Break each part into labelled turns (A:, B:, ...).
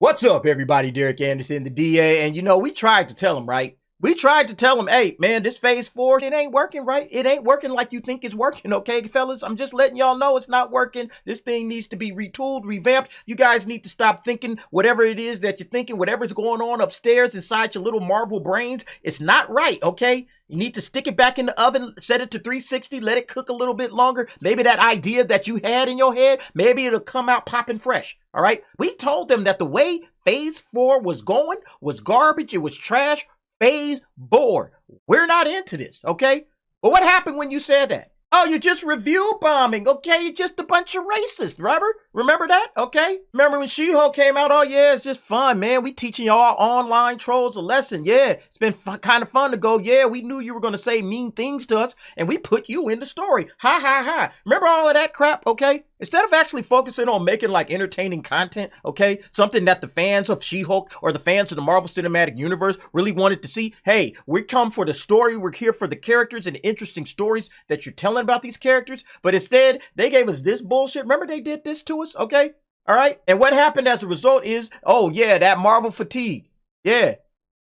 A: What's up, everybody? Derek Anderson, the DA. And we tried to tell him, right? We tried to tell him, hey, man, this phase 4, it ain't working, right? It ain't working like you think it's working, okay, fellas? I'm just letting y'all know it's not working. This thing needs to be retooled, revamped. You guys need to stop thinking whatever it is that you're thinking, whatever's going on upstairs inside your little Marvel brains. It's not right, okay? You need to stick it back in the oven, set it to 360, let it cook a little bit longer. Maybe that idea that you had in your head, maybe it'll come out popping fresh, all right? We told them that the way phase 4 was going was garbage, it was trash. Phase 4. We're not into this, okay? But what happened when you said that? Oh, you're just review bombing, okay? You're just a bunch of racists, remember that, okay? Remember when She-Hulk came out? Oh, yeah, it's just fun, man. We teaching y'all online trolls a lesson. Yeah, it's been kind of fun to go, yeah, we knew you were going to say mean things to us, and we put you in the story. Ha, ha, ha. Remember all of that crap, okay? Instead of actually focusing on making like entertaining content, okay, something that the fans of She-Hulk or the fans of the Marvel Cinematic Universe really wanted to see, hey, we come for the story, we're here for the characters and the interesting stories that you're telling about these characters, but instead, they gave us this bullshit. Remember they did this to us, okay? All right? And what happened as a result is, oh yeah, that Marvel fatigue. Yeah,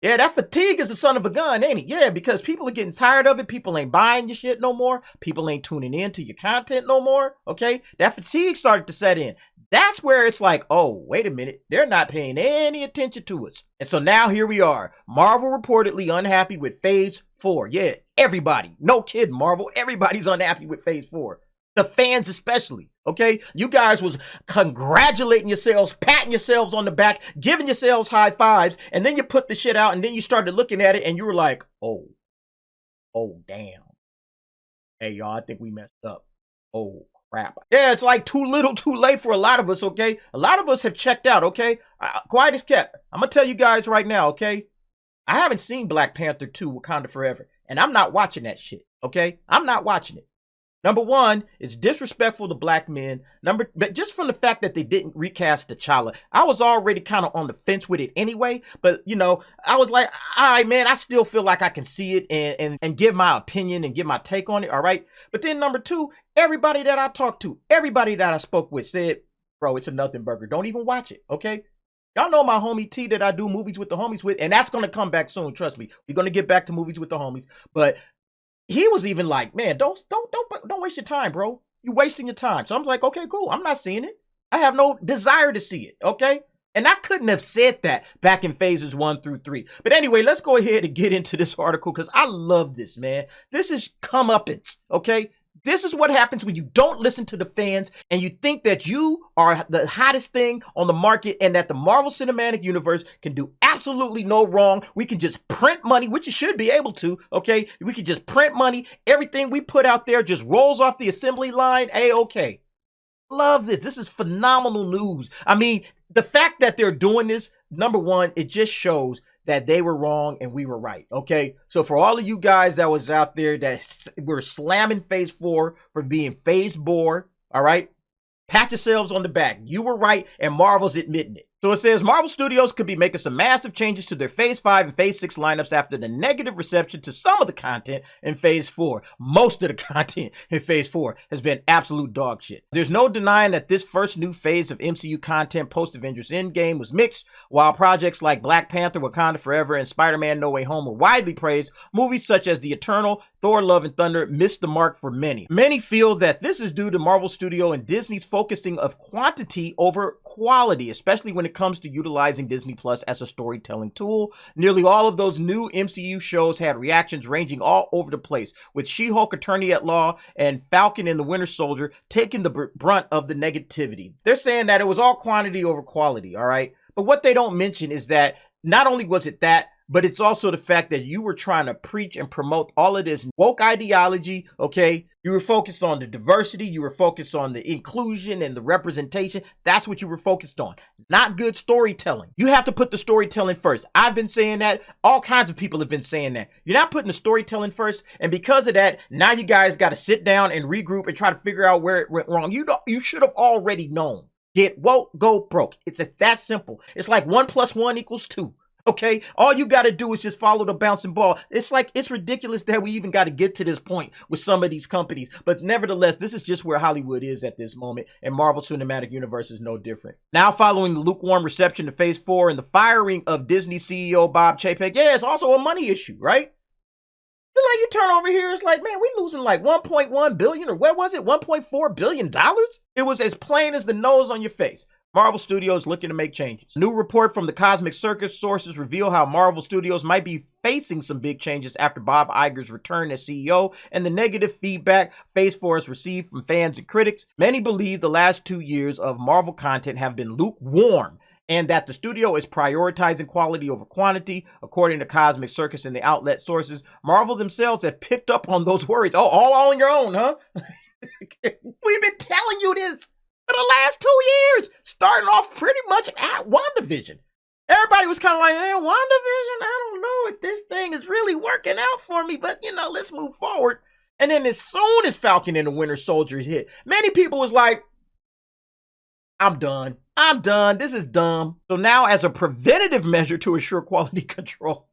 A: that fatigue is the son of a gun, ain't it? Yeah, because people are getting tired of it. People ain't buying your shit no more. People ain't tuning in to your content no more, okay? That fatigue started to set in. That's where it's like, oh, wait a minute. They're not paying any attention to us. And so now here we are. Marvel reportedly unhappy with phase 4. Yeah, everybody. No kidding, Marvel. Everybody's unhappy with phase 4. The fans especially, okay? You guys was congratulating yourselves, patting yourselves on the back, giving yourselves high fives, and then you put the shit out, and then you started looking at it, and you were like, oh, damn. Hey, y'all, I think we messed up. Oh, crap. Yeah, it's like too little, too late for a lot of us, okay? A lot of us have checked out, okay? Quiet as kept. I'm going to tell you guys right now, okay? I haven't seen Black Panther 2 Wakanda Forever, and I'm not watching that shit, okay? I'm not watching it. Number one, it's disrespectful to black men. But just from the fact that they didn't recast T'Challa, I was already kind of on the fence with it anyway. But, I was like, all right, man, I still feel like I can see it and give my opinion and give my take on it, all right? But then number two, everybody that I talked to, everybody that I spoke with said, bro, it's a nothing burger. Don't even watch it, okay? Y'all know my homie T that I do movies with the homies with, and that's going to come back soon, trust me. We're going to get back to movies with the homies. But he was even like, man, don't waste your time, bro. You wasting your time. So I'm like, okay, cool. I'm not seeing it. I have no desire to see it, okay? And I couldn't have said that back in phases 1 through 3. But anyway, let's go ahead and get into this article because I love this, man. This is comeuppance, okay? This is what happens when you don't listen to the fans and you think that you are the hottest thing on the market and that the Marvel Cinematic Universe can do absolutely no wrong. We can just print money, which you should be able to, okay? We can just print money. Everything we put out there just rolls off the assembly line. A-okay. Love this. This is phenomenal news. I mean, the fact that they're doing this, number one, it just shows that they were wrong and we were right, okay? So for all of you guys that was out there that were slamming phase 4 for being phase bore, all right? Pat yourselves on the back. You were right and Marvel's admitting it. So it says Marvel Studios could be making some massive changes to their Phase 5 and Phase 6 lineups after the negative reception to some of the content in Phase 4. Most of the content in Phase 4 has been absolute dog shit. There's no denying that this first new phase of MCU content post-Avengers Endgame was mixed. While projects like Black Panther, Wakanda Forever, and Spider-Man No Way Home were widely praised, movies such as The Eternal, Thor Love and Thunder missed the mark for many. Many feel that this is due to Marvel Studio and Disney's focusing of quantity over quality, especially when it comes to utilizing Disney Plus as a storytelling tool. Nearly all of those new MCU shows had reactions ranging all over the place, with She-Hulk Attorney at Law and Falcon and the Winter Soldier taking the brunt of the negativity. They're saying that it was all quantity over quality, all right? But what they don't mention is that not only was it that, but it's also the fact that you were trying to preach and promote all of this woke ideology, okay? You were focused on the diversity, you were focused on the inclusion and the representation. That's what you were focused on. Not good storytelling. You have to put the storytelling first. I've been saying that. All kinds of people have been saying that. You're not putting the storytelling first, and because of that, now you guys got to sit down and regroup and try to figure out where it went wrong. You should have already known. Get woke, go broke. It's that simple. It's like 1 + 1 = 2. Okay, all you got to do is just follow the bouncing ball. It's like, it's ridiculous that we even got to get to this point with some of these companies. But nevertheless, this is just where Hollywood is at this moment, and Marvel Cinematic Universe is no different. Now, following the lukewarm reception to Phase 4 and the firing of Disney CEO Bob Chapek, yeah, it's also a money issue, right? You turn over here, it's like, man, we losing like 1.1 billion, or what was it, 1.4 billion dollars? It was as plain as the nose on your face. Marvel Studios looking to make changes. A new report from the Cosmic Circus sources reveal how Marvel Studios might be facing some big changes after Bob Iger's return as CEO and the negative feedback Phase 4 has received from fans and critics. Many believe the last 2 years of Marvel content have been lukewarm, and that the studio is prioritizing quality over quantity, according to Cosmic Circus and the outlet sources. Marvel themselves have picked up on those worries. Oh, all on your own, huh? We've been telling you this for the last 2 years, starting off pretty much at WandaVision. Everybody was kind of like, man, WandaVision, I don't know if this thing is really working out for me, but, let's move forward. And then as soon as Falcon and the Winter Soldier hit, many people was like, I'm done. This is dumb. So now, as a preventative measure to assure quality control,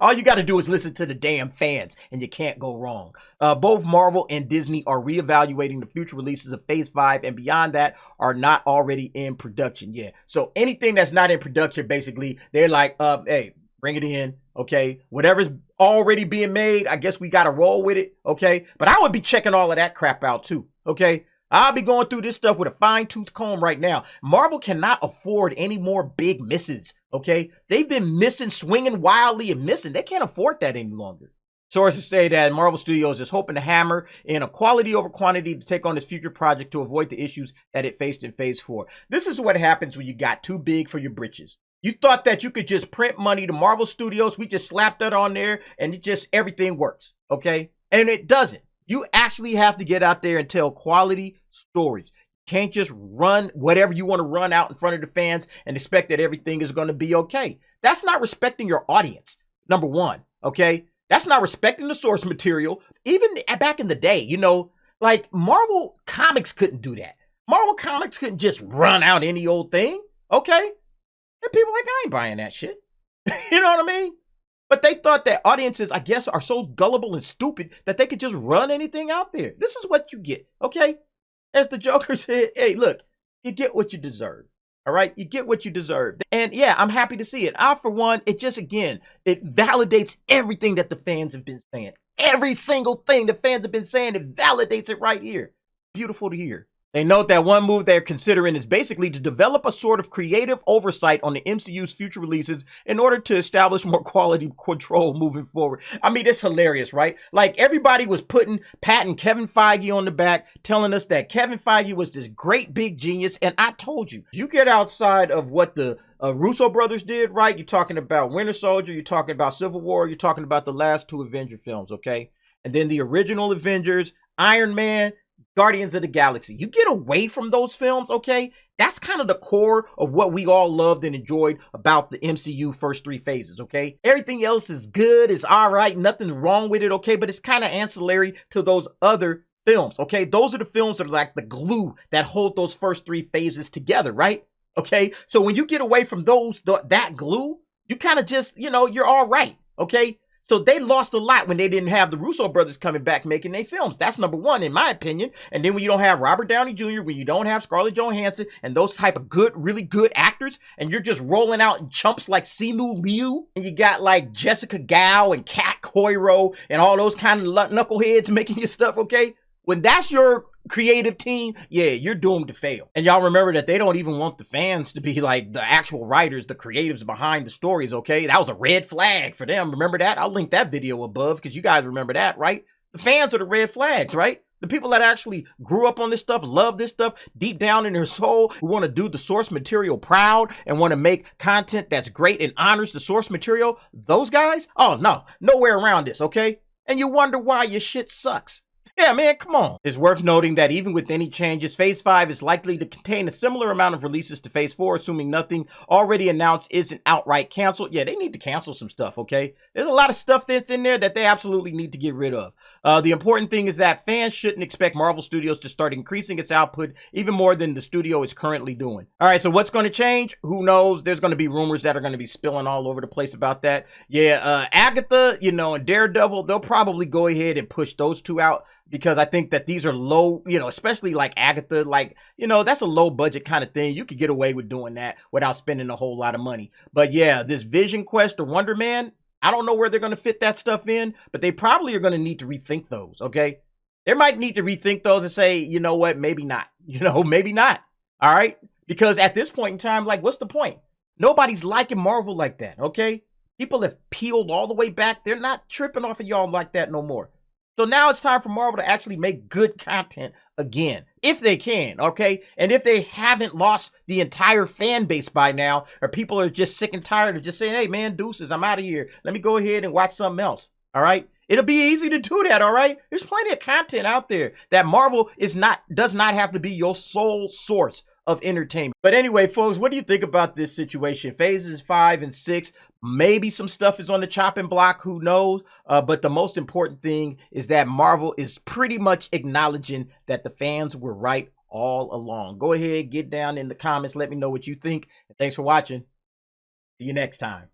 A: all you got to do is listen to the damn fans, and you can't go wrong. Both Marvel and Disney are reevaluating the future releases of Phase 5, and beyond that are not already in production yet. So anything that's not in production, basically, they're like, hey, bring it in, okay? Whatever's already being made, I guess we got to roll with it, okay? But I would be checking all of that crap out too, okay? I'll be going through this stuff with a fine-tooth comb right now. Marvel cannot afford any more big misses, okay? They've been missing, swinging wildly and missing. They can't afford that any longer. Sources say that Marvel Studios is hoping to hammer in a quality over quantity to take on this future project to avoid the issues that it faced in Phase 4. This is what happens when you got too big for your britches. You thought that you could just print money to Marvel Studios. We just slapped that on there and everything works, okay? And it doesn't. You actually have to get out there and tell quality stories. You can't just run whatever you want to run out in front of the fans and expect that everything is going to be okay. That's not respecting your audience, number one, okay? That's not respecting the source material. Even back in the day, like Marvel Comics couldn't do that. Marvel Comics couldn't just run out any old thing, okay? And people like, I ain't buying that shit. You know what I mean? But they thought that audiences, I guess, are so gullible and stupid that they could just run anything out there. This is what you get, okay? As the Joker said, hey, look, you get what you deserve, all right? You get what you deserve. And yeah, I'm happy to see it. For one, it validates everything that the fans have been saying. Every single thing the fans have been saying, it validates it right here. Beautiful to hear. They note that one move they're considering is basically to develop a sort of creative oversight on the MCU's future releases in order to establish more quality control moving forward. I mean, it's hilarious, right? Like, everybody was patting Kevin Feige on the back, telling us that Kevin Feige was this great big genius. And I told you, you get outside of what the Russo brothers did, right? You're talking about Winter Soldier, you're talking about Civil War, you're talking about the last 2 Avenger films, okay? And then the original Avengers, Iron Man, Guardians of the Galaxy. You get away from those films, okay? That's kind of the core of what we all loved and enjoyed about the MCU first 3 phases, okay? Everything else is good, is all right, nothing wrong with it, okay? But it's kind of ancillary to those other films, okay? Those are the films that are like the glue that hold those first 3 phases together, right? Okay? So when you get away from that glue, you kind of just, you're all right, okay? So they lost a lot when they didn't have the Russo brothers coming back making their films. That's number one, in my opinion. And then when you don't have Robert Downey Jr., when you don't have Scarlett Johansson and those type of really good actors, and you're just rolling out in chumps like Simu Liu, and you got like Jessica Gao and Kat Coiro and all those kind of knuckleheads making your stuff, okay? When that's your creative team, yeah, you're doomed to fail. And y'all remember that they don't even want the fans to be like the actual writers, the creatives behind the stories, okay? That was a red flag for them. Remember that? I'll link that video above because you guys remember that, right? The fans are the red flags, right? The people that actually grew up on this stuff, love this stuff deep down in their soul, who want to do the source material proud and want to make content that's great and honors the source material, those guys, oh no, nowhere around this, okay? And you wonder why your shit sucks. Yeah, man, come on. It's worth noting that even with any changes, Phase 5 is likely to contain a similar amount of releases to Phase 4, assuming nothing already announced isn't outright canceled. Yeah, they need to cancel some stuff, okay? There's a lot of stuff that's in there that they absolutely need to get rid of. The important thing is that fans shouldn't expect Marvel Studios to start increasing its output even more than the studio is currently doing. All right, so what's going to change? Who knows? There's going to be rumors that are going to be spilling all over the place about that. Yeah, Agatha, and Daredevil, they'll probably go ahead and push those two out, because I think that these are low, especially like Agatha, that's a low budget kind of thing. You could get away with doing that without spending a whole lot of money. But yeah, this Vision Quest or Wonder Man, I don't know where they're going to fit that stuff in, but they probably are going to need to rethink those, okay? They might need to rethink those and say, you know what, maybe not, maybe not, all right? Because at this point in time, what's the point? Nobody's liking Marvel like that, okay? People have peeled all the way back. They're not tripping off of y'all like that no more. So now it's time for Marvel to actually make good content again, if they can, okay? And if they haven't lost the entire fan base by now, or people are just sick and tired of just saying, hey, man, deuces, I'm out of here. Let me go ahead and watch something else, all right? It'll be easy to do that, all right? There's plenty of content out there that Marvel does not have to be your sole source of entertainment. But anyway, folks, what do you think about this situation? Phases 5 and 6, maybe some stuff is on the chopping block, who knows? But the most important thing is that Marvel is pretty much acknowledging that the fans were right all along. Go ahead, get down in the comments, let me know what you think. And thanks for watching. See you next time.